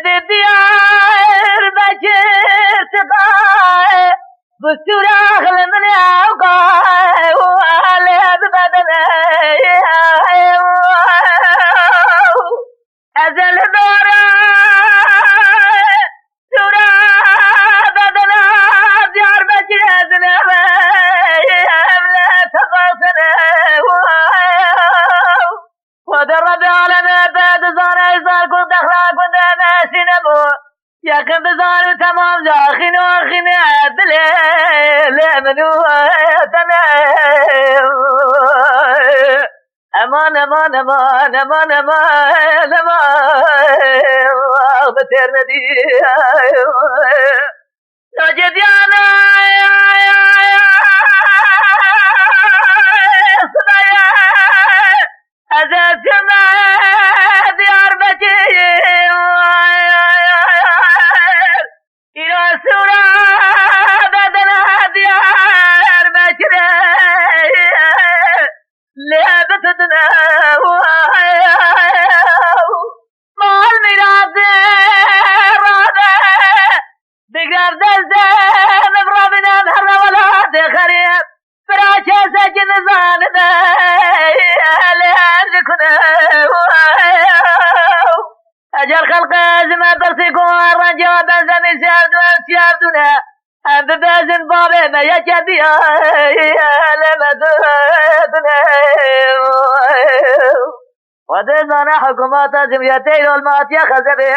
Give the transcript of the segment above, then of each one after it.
ديار بشر تقاي بالسوراخ من يوقاي وعلى بدني أزل دورا سورا بدنا ديار بشر أزنبي أملا تقاصنا ودرب على بعد زارع زار كنت أخلاق كنت ماشي نبو يا كنت زار تمام جاخين واخين عدل لمنو تنا أمان أمان أمان أمان أمان أمان بترندي نجد يانا أزلتنا ديار بشير إلى سورة بدنا ديار بشير لعبتنا ما الميلاد رابع بقرب دلزة نبرا بنا بحر ولا دخريب فراشة سجن ظالمة أجل خلق زما برسيكم الرجاء بنزم سيابدو سيابدونا ببازن بابي ما يجدي لمدودنا ودزنا حكومات جمعيتين والماتيا خزبي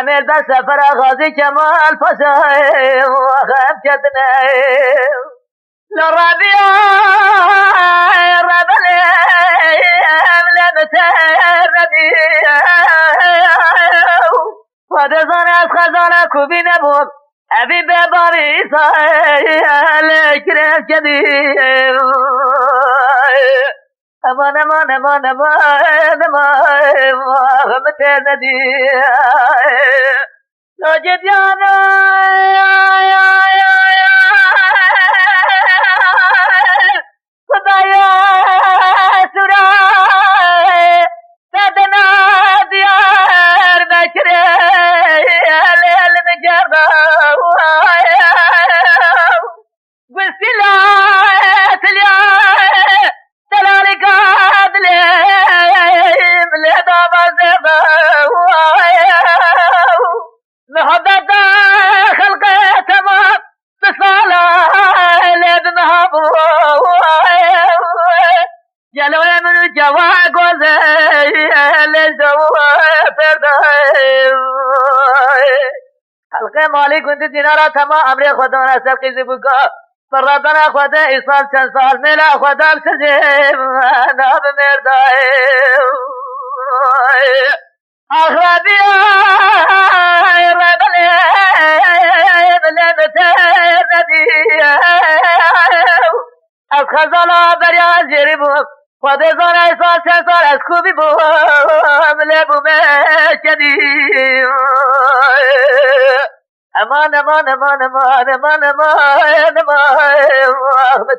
أمير بس سفر غازي كمال فساي وخمشتنا للربيع ربلي متربيع ودزنا خزانا كوبي نبوك أبي بباري صايا كريم كبير أمان أمان أمان أمان أمان متردي لو جد يانا خدايا سراي بدنا ديار بشري المجربة بالسلاة اليوم تلالك عدلي مليضة بزيبة محبة خلقه تمام بصالة لابنها جلو من الجواق وزي لزوا فرداي حلقه مالی كنت دينارا تمام امر خدا نسل قيزي بكا فرادنا خدا إيصال چند سال ملا خدا بسجيب انا بمرداي اخرابي ربلي بلمتر ندي از خزالا بریا زیری بوم خود زان ایسان چند سال از خوبی بوم لبوم کدی امان امان امان امان امان امان امان امان امان